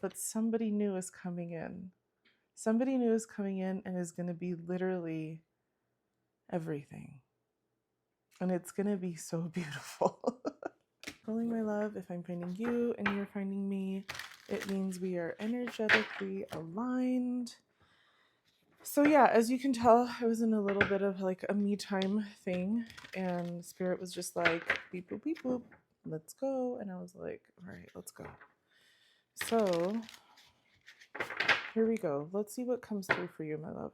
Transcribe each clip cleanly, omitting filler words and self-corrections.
but somebody new is coming in. Somebody new is coming in and is going to be literally everything. And it's going to be so beautiful. Calling my love, if I'm finding you and you're finding me, it means we are energetically aligned. So yeah, as you can tell, I was in a little bit of like a me time thing, and Spirit was just like, beep, boop, beep, boop, let's go. And I was like, all right, let's go. So here we go. Let's see what comes through for you, my love.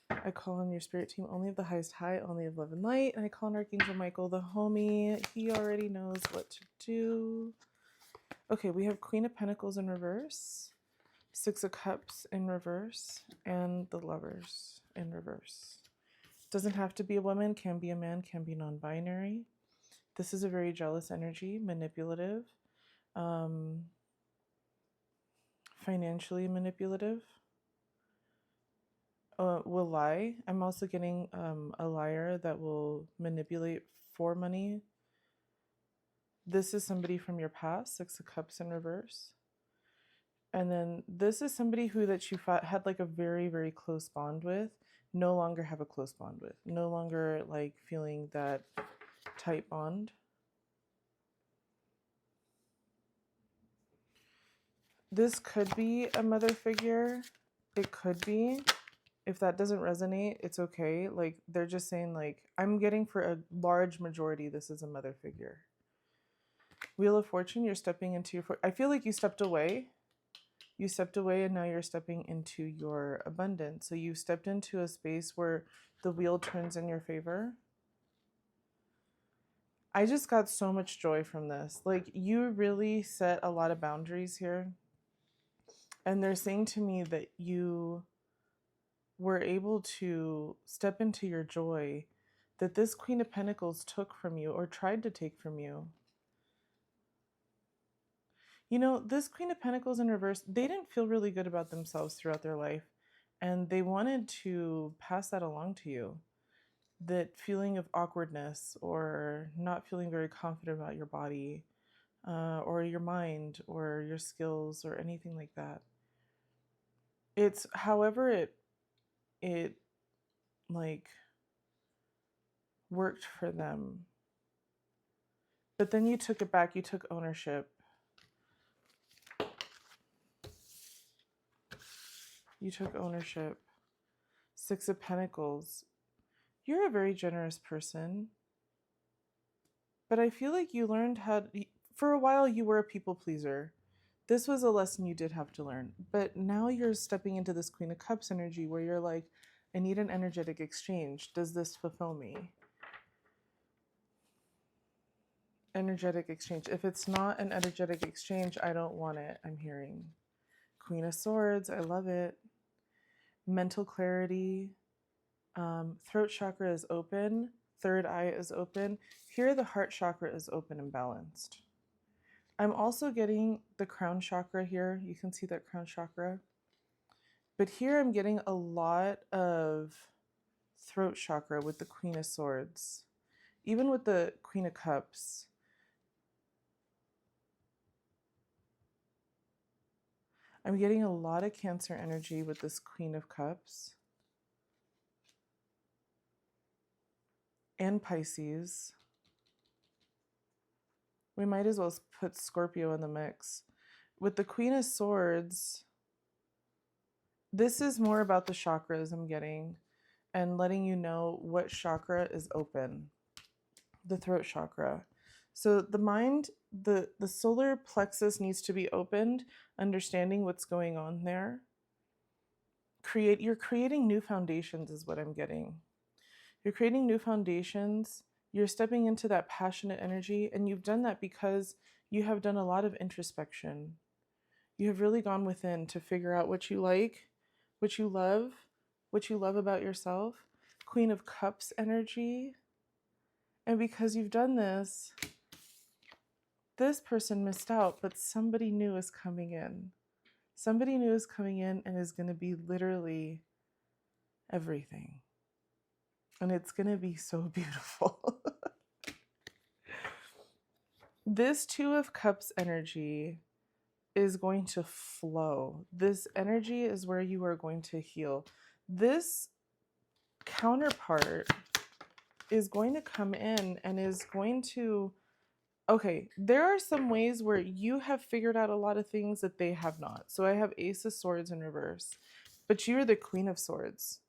I call on your spirit team, only of the highest high, only of love and light. And I call on Archangel Michael, the homie. He already knows what to do. Okay, we have Queen of Pentacles in reverse, Six of Cups in reverse, and the Lovers in reverse. Doesn't have to be a woman, can be a man, can be non-binary. This is a very jealous energy, manipulative, financially manipulative. Will lie. I'm also getting a liar that will manipulate for money. This is somebody from your past, Six of Cups in reverse. And then this is somebody that you had like a very, very close bond with, no longer have a close bond with, no longer like feeling that tight bond. This could be a mother figure. It could be. If that doesn't resonate, it's okay. Like they're just saying like, I'm getting for a large majority, this is a mother figure. Wheel of Fortune, you're stepping into your, I feel like you stepped away. You stepped away and now you're stepping into your abundance. So you stepped into a space where the wheel turns in your favor. I just got so much joy from this. Like you really set a lot of boundaries here. And they're saying to me that you were able to step into your joy that this Queen of Pentacles took from you or tried to take from you. You know, this Queen of Pentacles in reverse, they didn't feel really good about themselves throughout their life, and they wanted to pass that along to you. That feeling of awkwardness or not feeling very confident about your body or your mind or your skills or anything like that. It's however it like worked for them. But then you took it back, you took ownership. You took ownership. Six of Pentacles. You're a very generous person. But I feel like you learned how to, for a while you were a people pleaser. This was a lesson you did have to learn. But now you're stepping into this Queen of Cups energy where you're like, I need an energetic exchange. Does this fulfill me? Energetic exchange. If it's not an energetic exchange, I don't want it, I'm hearing. Queen of Swords, I love it. Mental clarity. Throat chakra is open. Third eye is open. Here the heart chakra is open and balanced. I'm also getting the crown chakra here. You can see that crown chakra. But here I'm getting a lot of throat chakra with the Queen of Swords. Even with the Queen of Cups. I'm getting a lot of Cancer energy with this Queen of Cups. And Pisces. We might as well put Scorpio in the mix. With the Queen of Swords, this is more about the chakras I'm getting and letting you know what chakra is open. The throat chakra. So the mind, the solar plexus needs to be opened, understanding what's going on there. You're creating new foundations is what I'm getting. You're creating new foundations. You're stepping into that passionate energy, and you've done that because you have done a lot of introspection. You have really gone within to figure out what you like, what you love about yourself. Queen of Cups energy. And because you've done this, this person missed out, but somebody new is coming in. Somebody new is coming in and is going to be literally everything. And it's going to be so beautiful. This Two of Cups energy is going to flow. This energy is where you are going to heal. This counterpart is going to come in and is going to, okay, there are some ways where you have figured out a lot of things that they have not. So I have Ace of Swords in reverse, but you're the Queen of Swords.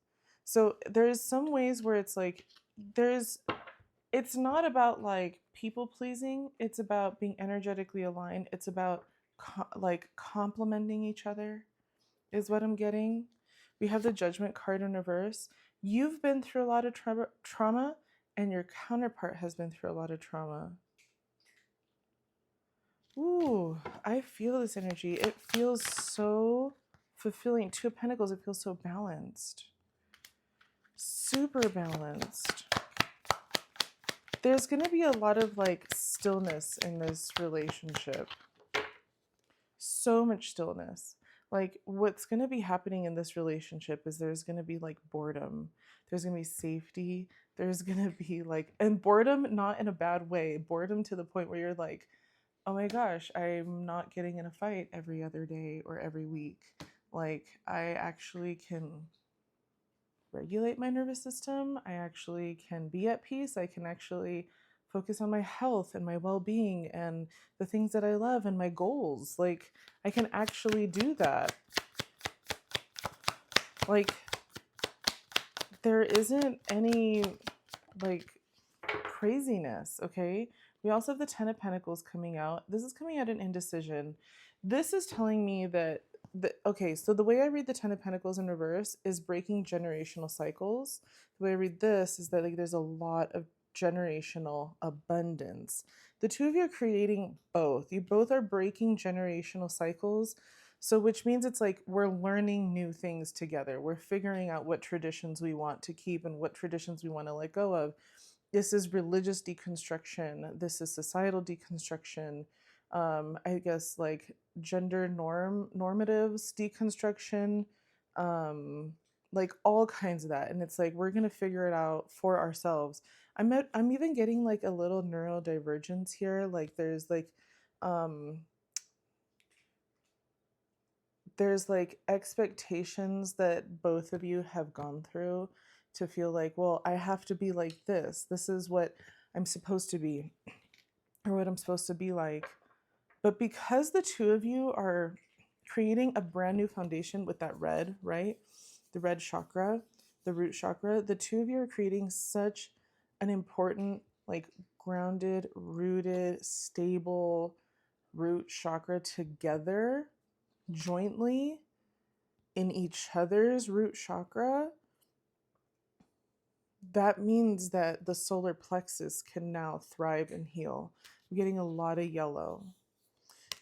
So there's some ways where it's like, it's not about like people pleasing, it's about being energetically aligned. It's about like complementing each other, is what I'm getting. We have the Judgment card in reverse. You've been through a lot of trauma, and your counterpart has been through a lot of trauma. Ooh, I feel this energy. It feels so fulfilling. Two of Pentacles, it feels so balanced. Super balanced. There's going to be a lot of like stillness in this relationship. So much stillness. Like what's going to be happening in this relationship is there's going to be like boredom. There's going to be safety. There's going to be like, and boredom, not in a bad way, boredom to the point where you're like, oh my gosh, I'm not getting in a fight every other day or every week. Like I actually can regulate my nervous system. I actually can be at peace. I can actually focus on my health and my well-being and the things that I love and my goals. Like I can actually do that. Like there isn't any like craziness, okay? We also have the Ten of Pentacles coming out. This is coming out in indecision. This is telling me that okay, so the way I read the Ten of Pentacles in reverse is breaking generational cycles. The way I read this is that like there's a lot of generational abundance. The two of you are creating both. You both are breaking generational cycles. So which means it's like we're learning new things together. We're figuring out what traditions we want to keep and what traditions we want to let go of. This is religious deconstruction. This is societal deconstruction. I guess like gender normatives deconstruction, like all kinds of that. And it's like we're gonna figure it out for ourselves. I'm even getting like a little neurodivergence here. Like there's like expectations that both of you have gone through to feel like, well, I have to be like this. This is what I'm supposed to be or what I'm supposed to be like. But because the two of you are creating a brand new foundation with that red, right? The red chakra, the root chakra, the two of you are creating such an important, like grounded, rooted, stable root chakra together, jointly in each other's root chakra. That means that the solar plexus can now thrive and heal. I'm getting a lot of yellow.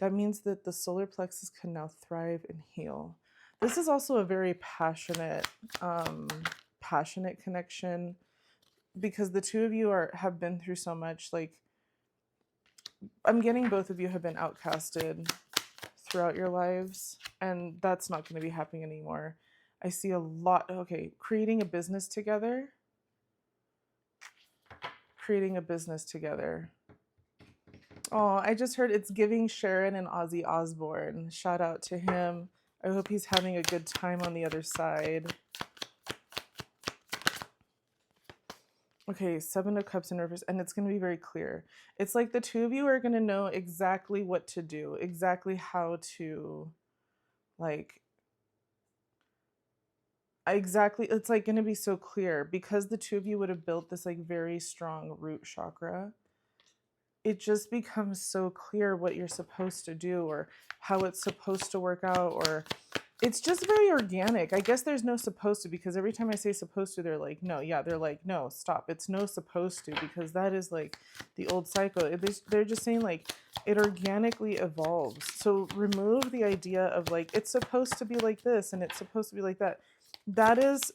That means that the solar plexus can now thrive and heal. This is also a very passionate connection because the two of you have been through so much. Like I'm getting both of you have been outcasted throughout your lives, and that's not going to be happening anymore. I see a lot. Okay, creating a business together. Oh, I just heard it's giving Sharon and Ozzy Osbourne. Shout out to him. I hope he's having a good time on the other side. Okay, Seven of Cups in reverse, and it's going to be very clear. It's like the two of you are going to know exactly what to do, exactly how to, like, exactly, it's like going to be so clear because the two of you would have built this like very strong root chakra. It just becomes so clear what you're supposed to do or how it's supposed to work out, or it's just very organic. I guess there's no supposed to, because every time I say supposed to, they're like, no, yeah, they're like, no, stop. It's no supposed to, because that is like the old cycle. They're just saying like it organically evolves. So remove the idea of like, it's supposed to be like this and it's supposed to be like that. That is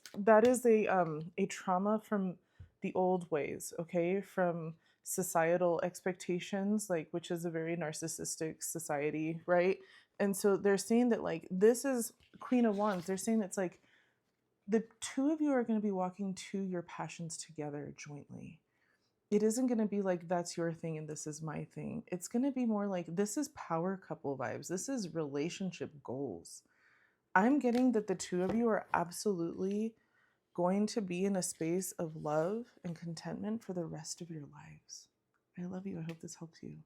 a trauma from the old ways, okay? From societal expectations, like, which is a very narcissistic society, right? And so they're saying that like this is Queen of Wands. They're saying it's like the two of you are going to be walking to your passions together jointly. it isn't going to be like that's your thing and this is my thing. It's going to be more like this is power couple vibes. This is relationship goals. I'm getting that the two of you are absolutely going to be in a space of love and contentment for the rest of your lives. I love you. I hope this helps you.